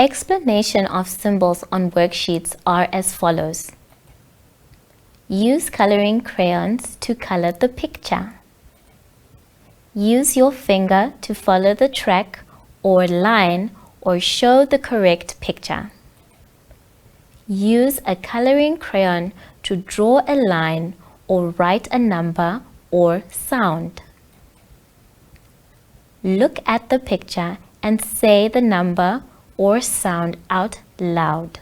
Explanation of symbols on worksheets are as follows. Use coloring crayons to color the picture. Use your finger to follow the track or line or show the correct picture. Use a coloring crayon to draw a line or write a number or sound. Look at the picture and say the number or sound out loud.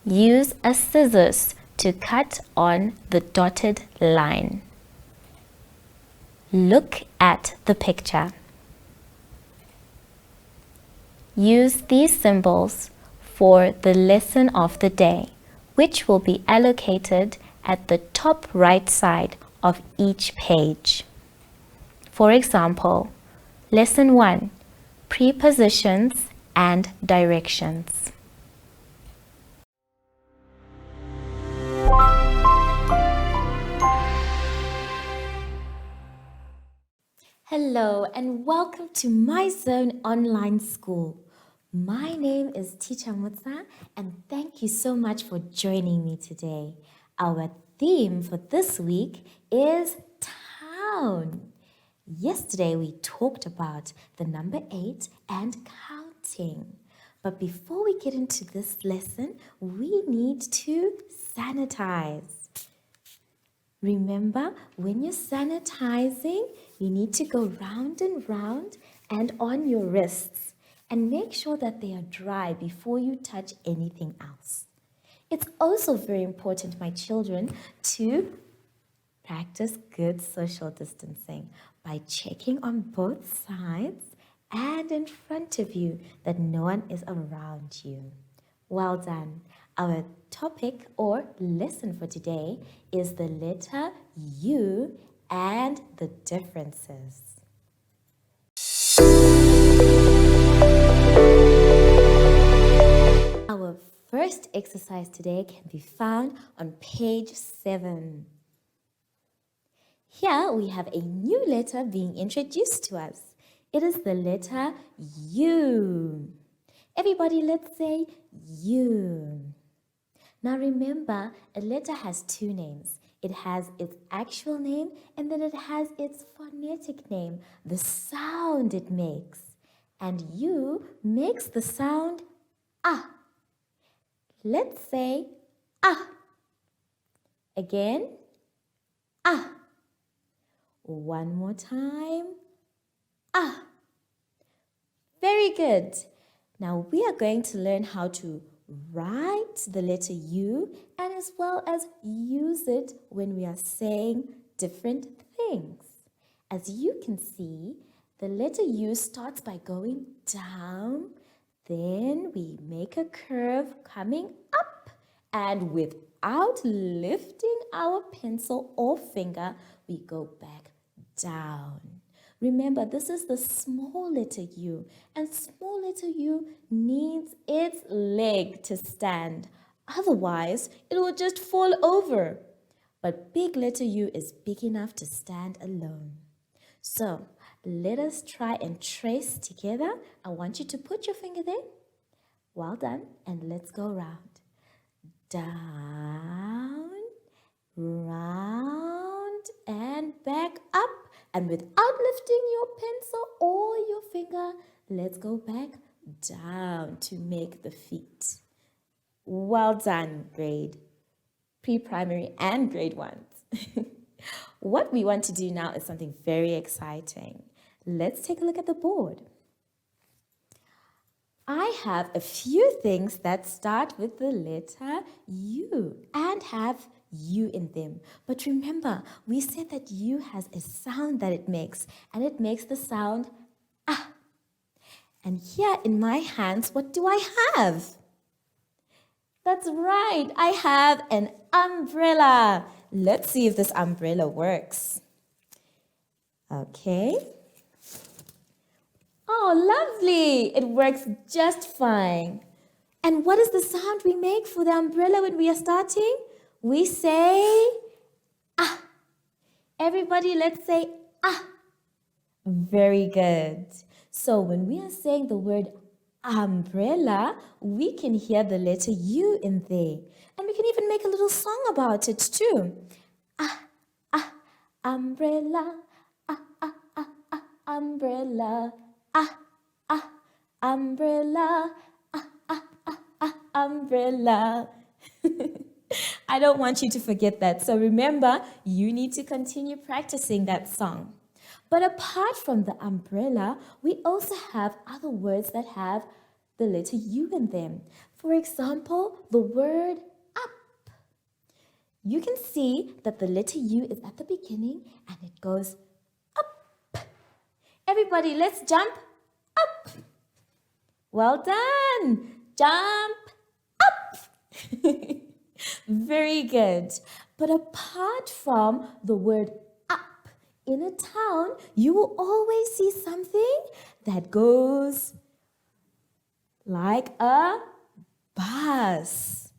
Use a scissors to cut on the dotted line. Look at the picture. Use these symbols for the lesson of the day, which will be allocated at the top right side of each page. For example, Lesson 1, Prepositions and Directions. Hello and welcome to My Zone Online School. My name is Teacher Mutsa and thank you so much for joining me today. Our theme for this week is town. Yesterday we talked about the number 8 and counting. But before we get into this lesson, we need to sanitize. Remember, when you're sanitizing, you need to go round and round and on your wrists and make sure that they are dry before you touch anything else. It's also very important, my children, to practice good social distancing by checking on both sides and in front of you that no one is around you. Well done. Our topic or lesson for today is the letter U and the differences. Our first exercise today can be found on page 7. Here we have a new letter being introduced to us. It is the letter U. Everybody, let's say U. Now remember, a letter has two names. It has its actual name and then it has its phonetic name, the sound it makes. And U makes the sound ah. Let's say ah. Again, ah. One more time, ah. Very good. Now we are going to learn how to write the letter U and as well as use it when we are saying different things. As you can see, the letter U starts by going down, then we make a curve coming up, and without lifting our pencil or finger, we go back down. Remember, this is the small letter U, and small letter U needs its leg to stand. Otherwise, it will just fall over. But big letter U is big enough to stand alone. So, let us try and trace together. I want you to put your finger there. Well done, and let's go round. Down, round, and back up. And without lifting your pencil or your finger, let's go back down to make the feet. Well done, grade pre-primary and grade 1s. What we want to do now is something very exciting. Let's take a look at the board. I have a few things that start with the letter U and have U in them. But remember, we said that U has a sound that it makes, and it makes the sound ah. And here in my hands, what do I have? That's right, I have an umbrella. Let's see if this umbrella works. Okay. Oh, lovely. It works just fine. And what is the sound we make for the umbrella when we are starting? We say ah. Everybody, let's say ah. Very good. So when we are saying the word umbrella, we can hear the letter U in there. And we can even make a little song about it too. Umbrella, umbrella, umbrella, umbrella. I don't want you to forget that. So remember, you need to continue practicing that song. But apart from the umbrella, we also have other words that have the letter U in them. For example, the word up. You can see that the letter U is at the beginning and it goes up. Everybody, let's jump up. Well done. Jump up. Very good. But apart from the word up, in a town, you will always see something that goes like a bus.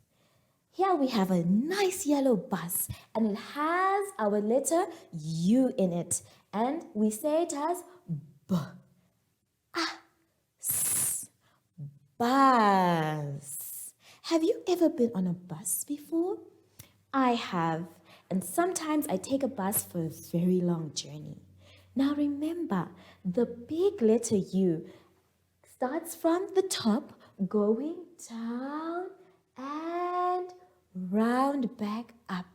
Here we have a nice yellow bus and it has our letter U in it. And we say it as B, A, S, bus. Have you ever been on a bus before? I have. And sometimes I take a bus for a very long journey. Now remember, the big letter U starts from the top, going down and round back up.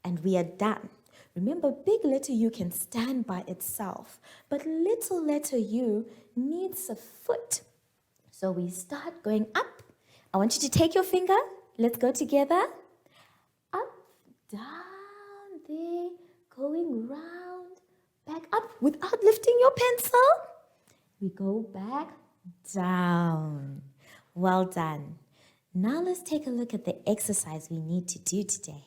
And we are done. Remember, big letter U can stand by itself, but little letter U needs a foot. So we start going up. I want you to take your finger. Let's go together. Up, down, there, going round, back up without lifting your pencil. We go back down. Well done. Now let's take a look at the exercise we need to do today.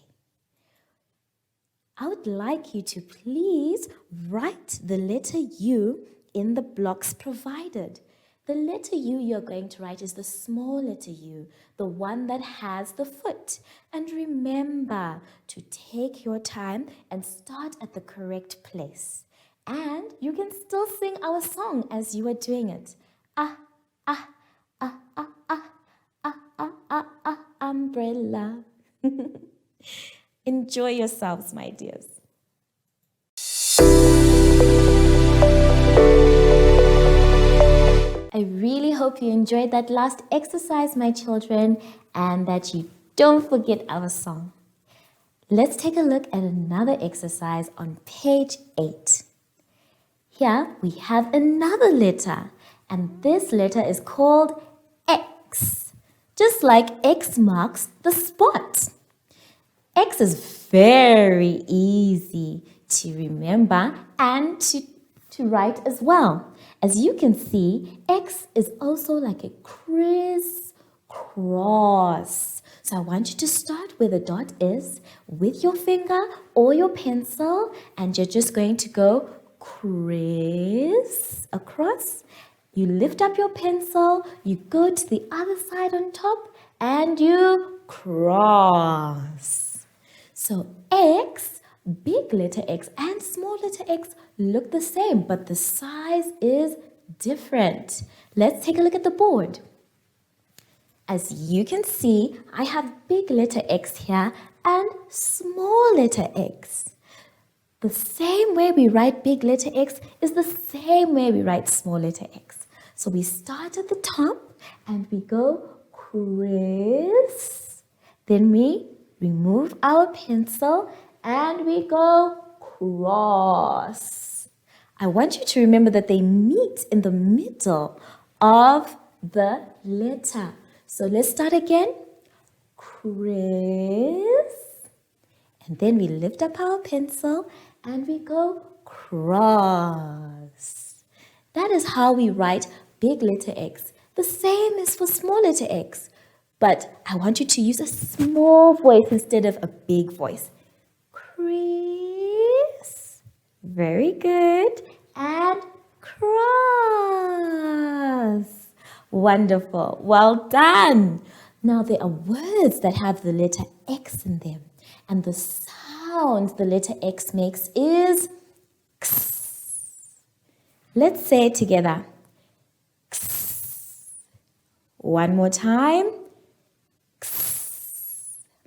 I would like you to please write the letter U in the blocks provided. The letter U you're going to write is the small letter U, the one that has the foot. And remember to take your time and start at the correct place. And you can still sing our song as you are doing it. Umbrella. Enjoy yourselves, my dears. I really hope you enjoyed that last exercise, my children, and that you don't forget our song. Let's take a look at another exercise on page 8. Here we have another letter, and this letter is called X, just like X marks the spot. X is very easy to remember and to write as well. As you can see, X is also like a crisscross. So I want you to start where the dot is with your finger or your pencil, and you're just going to go criss across. You lift up your pencil, you go to the other side on top, and you cross. So X, big letter X and small letter X look the same, but the size is different. Let's take a look at the board. As you can see, I have big letter X here and small letter X. The same way we write big letter X is the same way we write small letter X. So we start at the top and we go criss. Then we remove our pencil and we go cross. I want you to remember that they meet in the middle of the letter. So let's start again. Criss. And then we lift up our pencil and we go cross. That is how we write big letter X. The same is for small letter X. But I want you to use a small voice instead of a big voice. Criss. Very good. And cross. Wonderful. Well done. Now there are words that have the letter X in them. And the sound the letter X makes is X. Let's say it together. X. One more time.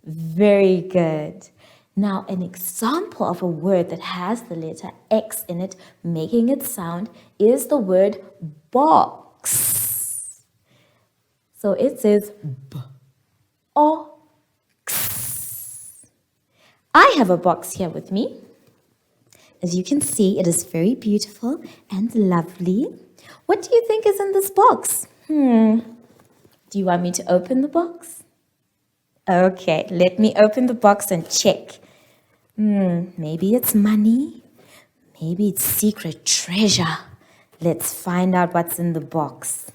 Very good. Now, an example of a word that has the letter X in it, making it sound, is the word box. So it says B-O-X. I have a box here with me. As you can see, it is very beautiful and lovely. What do you think is in this box? Do you want me to open the box? Okay, let me open the box and check. Maybe it's money. Maybe it's secret treasure. Let's find out what's in the box.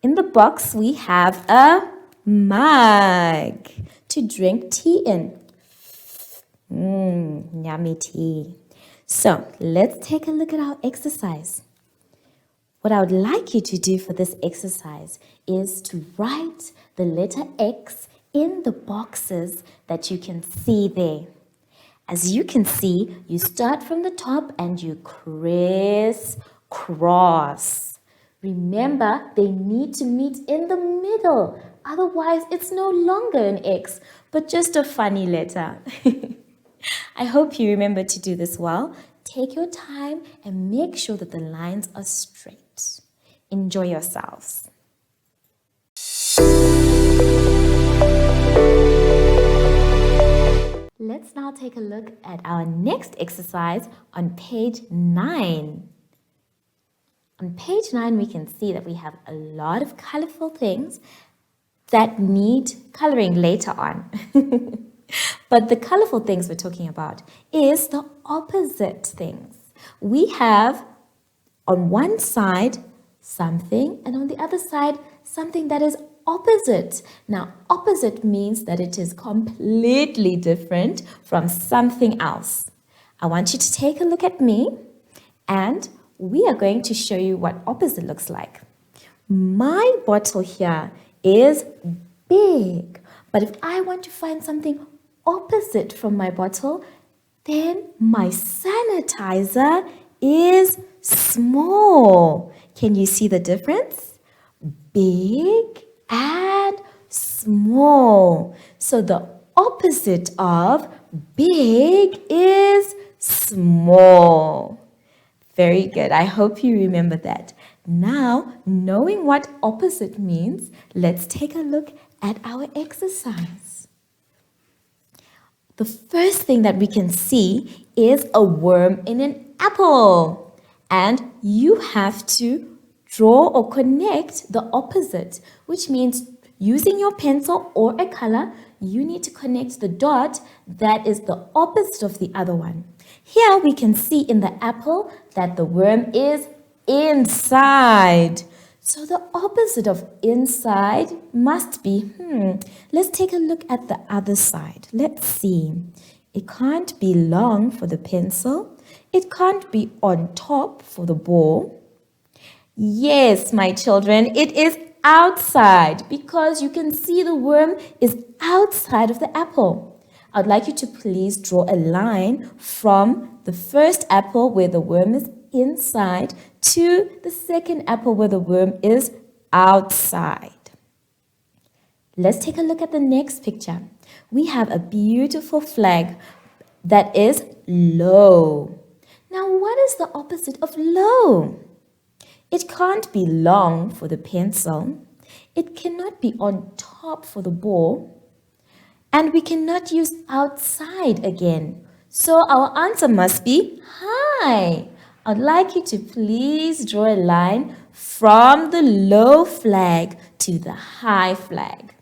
In the box, we have a mug to drink tea in. Yummy tea. So, let's take a look at our exercise. What I would like you to do for this exercise is to write the letter X in the boxes that you can see there. As you can see, you start from the top and you crisscross. Remember, they need to meet in the middle. Otherwise, it's no longer an X, but just a funny letter. I hope you remember to do this well. Take your time and make sure that the lines are straight. Enjoy yourselves. Let's now take a look at our next exercise on page 9. On page 9, we can see that we have a lot of colorful things that need coloring later on. But the colorful things we're talking about is the opposite things. We have on one side something and on the other side something that is opposite. Now, opposite means that it is completely different from something else. I want you to take a look at me and we are going to show you what opposite looks like. My bottle here is big, but if I want to find something opposite from my bottle, then my sanitizer is small. Can you see the difference? Big and small. So the opposite of big is small. Very good. I hope you remember that. Now, knowing what opposite means, let's take a look at our exercise. The first thing that we can see is a worm in an apple. And you have to draw or connect the opposite, which means using your pencil or a color, you need to connect the dot that is the opposite of the other one. Here we can see in the apple that the worm is inside. So the opposite of inside must be, let's take a look at the other side. Let's see. It can't be long for the pencil. It can't be on top for the ball. Yes, my children, it is outside because you can see the worm is outside of the apple. I'd like you to please draw a line from the first apple where the worm is inside to the second apple where the worm is outside. Let's take a look at the next picture. We have a beautiful flag that is low. Now, what is the opposite of low? It can't be long for the pencil. It cannot be on top for the ball. And we cannot use outside again. So our answer must be high. I'd like you to please draw a line from the low flag to the high flag.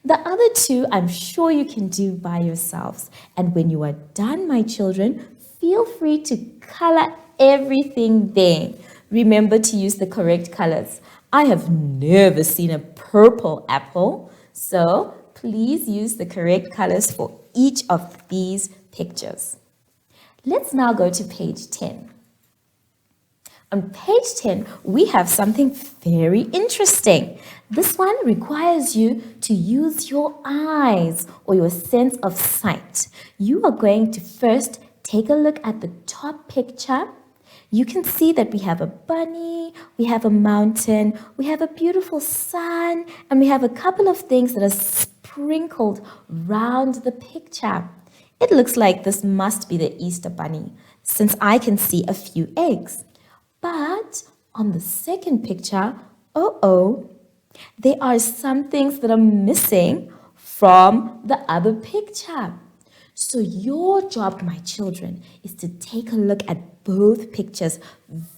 The other two, I'm sure you can do by yourselves. And when you are done, my children, feel free to color everything there. Remember to use the correct colors. I have never seen a purple apple, so please use the correct colors for each of these pictures. Let's now go to page 10. On page 10, we have something very interesting. This one requires you to use your eyes or your sense of sight. You are going to first take a look at the top picture. You can see that we have a bunny, we have a mountain, we have a beautiful sun, and we have a couple of things that are sprinkled round the picture. It looks like this must be the Easter bunny, since I can see a few eggs. But on the second picture, there are some things that are missing from the other picture. So your job, my children, is to take a look at both pictures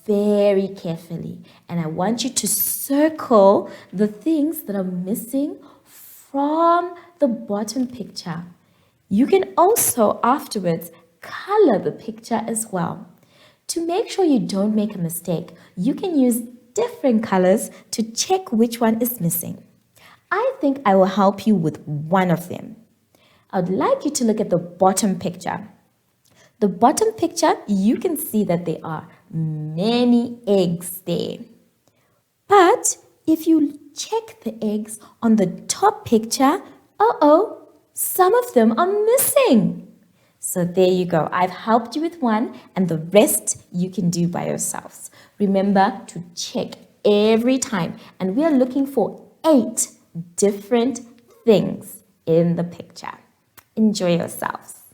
very carefully. And I want you to circle the things that are missing from the bottom picture. You can also afterwards color the picture as well. To make sure you don't make a mistake, you can use different colors to check which one is missing. I think I will help you with one of them. I'd like you to look at the bottom picture. The bottom picture, you can see that there are many eggs there. But if you check the eggs on the top picture, some of them are missing. So there you go. I've helped you with one, and the rest you can do by yourselves. Remember to check every time, and we are looking for 8 different things in the picture. Enjoy yourselves.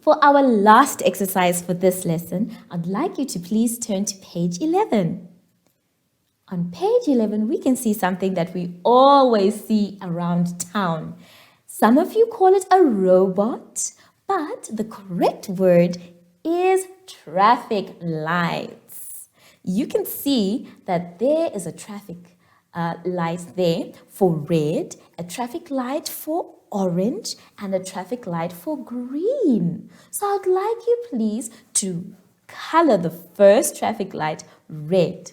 For our last exercise for this lesson, I'd like you to please turn to page 11. On page 11, we can see something that we always see around town. Some of you call it a robot, but the correct word is traffic lights. You can see that there is a traffic light there for red, a traffic light for orange, and a traffic light for green. So I'd like you please to color the first traffic light red.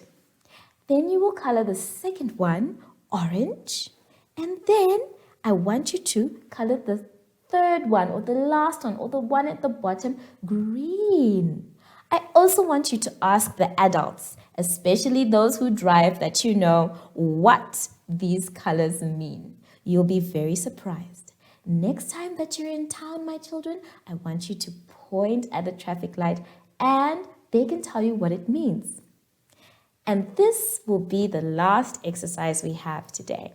Then you will color the second one orange, and then I want you to color the third one, or the last one, or the one at the bottom green. I also want you to ask the adults, especially those who drive, that you know what these colors mean. You'll be very surprised. Next time that you're in town, my children, I want you to point at the traffic light and they can tell you what it means. And this will be the last exercise we have today.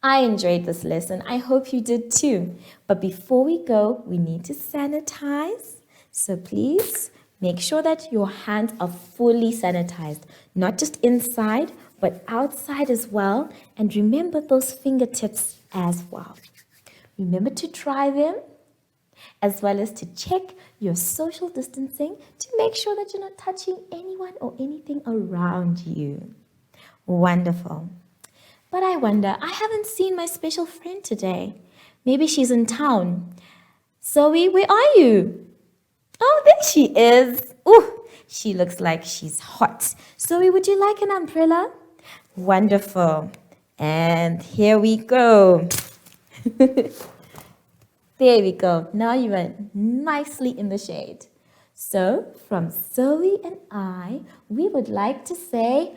I enjoyed this lesson. I hope you did too. But before we go, we need to sanitize. So please make sure that your hands are fully sanitized, not just inside, but outside as well. And remember those fingertips as well. Remember to try them, as well as to check your social distancing to make sure that you're not touching anyone or anything around you. Wonderful. But I wonder, I haven't seen my special friend today. Maybe she's in town. Zoe, where are you? Oh, there she is. Ooh, she looks like she's hot. Zoe, would you like an umbrella? Wonderful. And here we go. There we go. Now you are nicely in the shade. So from Zoe and I, we would like to say